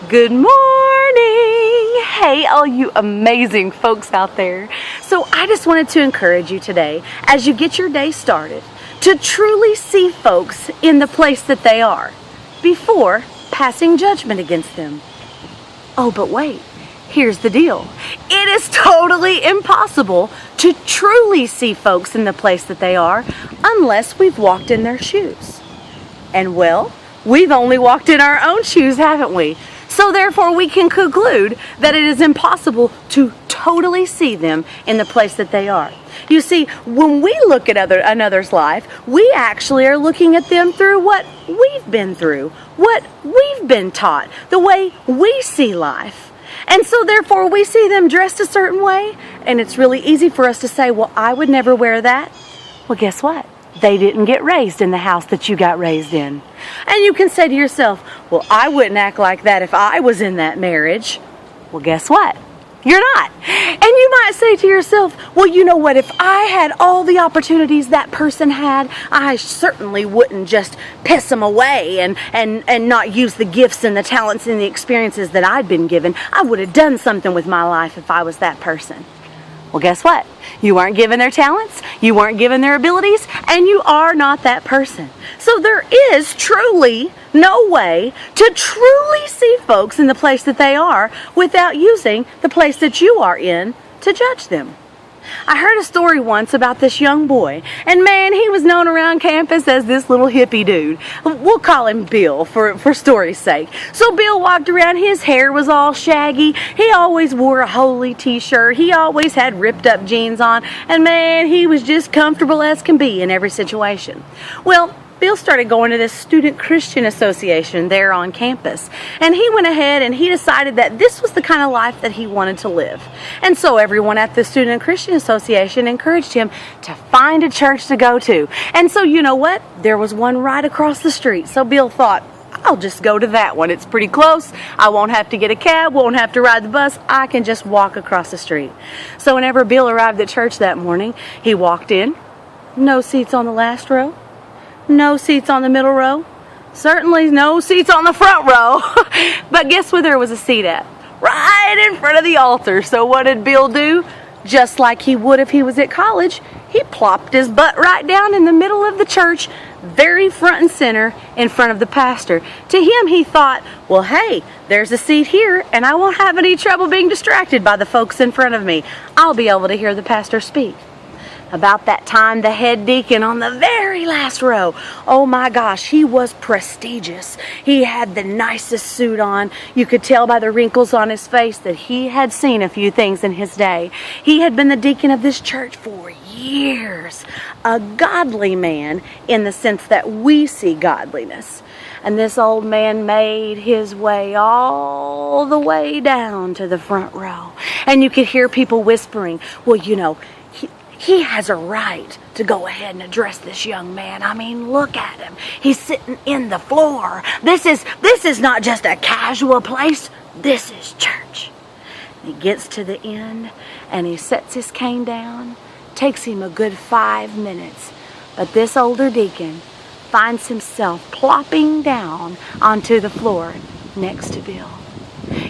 Good morning! Hey, all you amazing folks out there. So I just wanted to encourage you today, as you get your day started, to truly see folks in the place that they are before passing judgment against them. Oh, but wait, here's the deal. It is totally impossible to truly see folks in the place that they are unless we've walked in their shoes. And well, we've only walked in our own shoes, haven't we? So therefore we can conclude that it is impossible to totally see them in the place that they are. You see, when we look at another's life, we actually are looking at them through what we've been through, what we've been taught, the way we see life. And so therefore we see them dressed a certain way, and it's really easy for us to say, well, I would never wear that. Well, guess what? They didn't get raised in the house that you got raised in. And you can say to yourself, well, I wouldn't act like that if I was in that marriage. Well, guess what? You're not. And you might say to yourself, well, you know what? If I had all the opportunities that person had, I certainly wouldn't just piss them away and not use the gifts and the talents and the experiences that I'd been given. I would have done something with my life if I was that person. Well, guess what? You weren't given their talents, you weren't given their abilities, and you are not that person. So there is truly no way to truly see folks in the place that they are without using the place that you are in to judge them. I heard a story once about this young boy, and man, he was known around campus as this little hippie dude. We'll call him Bill for story's sake. So Bill walked around, his hair was all shaggy, he always wore a Holy t-shirt, he always had ripped up jeans on, and man, he was just comfortable as can be in every situation. Well, Bill started going to this Student Christian Association there on campus, and he went ahead and he decided that this was the kind of life that he wanted to live. And so everyone at the Student Christian Association encouraged him to find a church to go to. And so you know what? There was one right across the street. So Bill thought, I'll just go to that one. It's pretty close. I won't have to get a cab, won't have to ride the bus. I can just walk across the street. So whenever Bill arrived at church that morning, he walked in. No seats on the last row. No seats on the middle row. Certainly no seats on the front row. But guess where there was a seat at? Right in front of the altar. So what did Bill do? Just like he would if he was at college, he plopped his butt right down in the middle of the church, very front and center in front of the pastor. To him, he thought, well, hey, there's a seat here, and I won't have any trouble being distracted by the folks in front of me. I'll be able to hear the pastor speak. About that time, the head deacon on the very last row, oh my gosh, he was prestigious. He had the nicest suit on. You could tell by the wrinkles on his face that he had seen a few things in his day. He had been the deacon of this church for years. A godly man in the sense that we see godliness. And this old man made his way all the way down to the front row. And you could hear people whispering, well, you know, he has a right to go ahead and address this young man. I mean, look at him. He's sitting in the floor. This is not just a casual place. This is church. He gets to the end and he sets his cane down. Takes him a good 5 minutes. But this older deacon finds himself plopping down onto the floor next to Bill.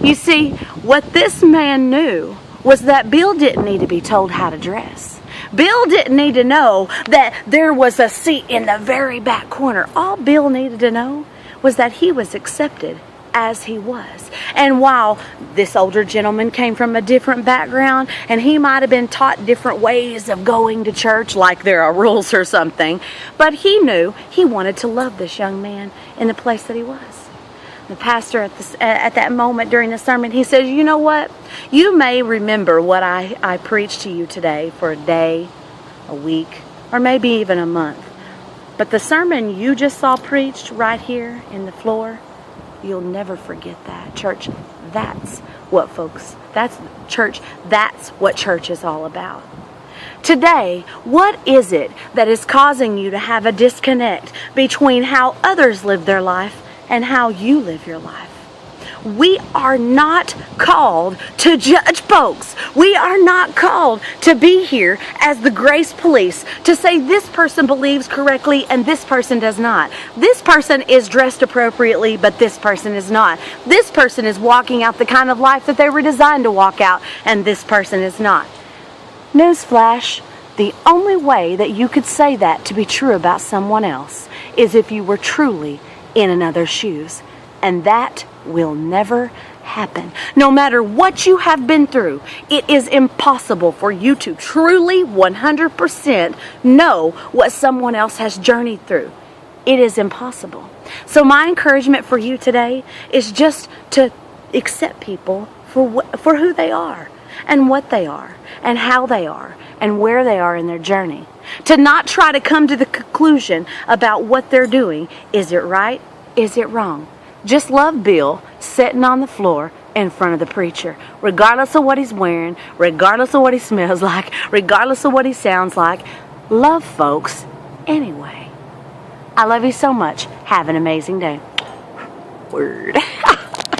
You see, what this man knew was that Bill didn't need to be told how to dress. Bill didn't need to know that there was a seat in the very back corner. All Bill needed to know was that he was accepted as he was. And while this older gentleman came from a different background and he might have been taught different ways of going to church, like there are rules or something, but he knew he wanted to love this young man in the place that he was. The pastor at that moment during the sermon, he says, you know what? You may remember what I preached to you today for a day, a week, or maybe even a month. But the sermon you just saw preached right here in the floor, you'll never forget that. Church, that's what church is all about. Today, what is it that is causing you to have a disconnect between how others live their life and how you live your life? We are not called to judge folks. We are not called to be here as the grace police to say this person believes correctly and this person does not. This person is dressed appropriately, but this person is not. This person is walking out the kind of life that they were designed to walk out, and this person is not. Newsflash, the only way that you could say that to be true about someone else is if you were truly in another's shoes. And that will never happen. No matter what you have been through, it is impossible for you to truly 100% know what someone else has journeyed through. It is impossible. So my encouragement for you today is just to accept people for who they are and what they are and how they are and where they are in their journey. To not try to come to the conclusion about what they're doing. Is it right? Is it wrong? Just love Bill sitting on the floor in front of the preacher, regardless of what he's wearing, regardless of what he smells like, regardless of what he sounds like. Love folks anyway. I love you so much. Have an amazing day. Word.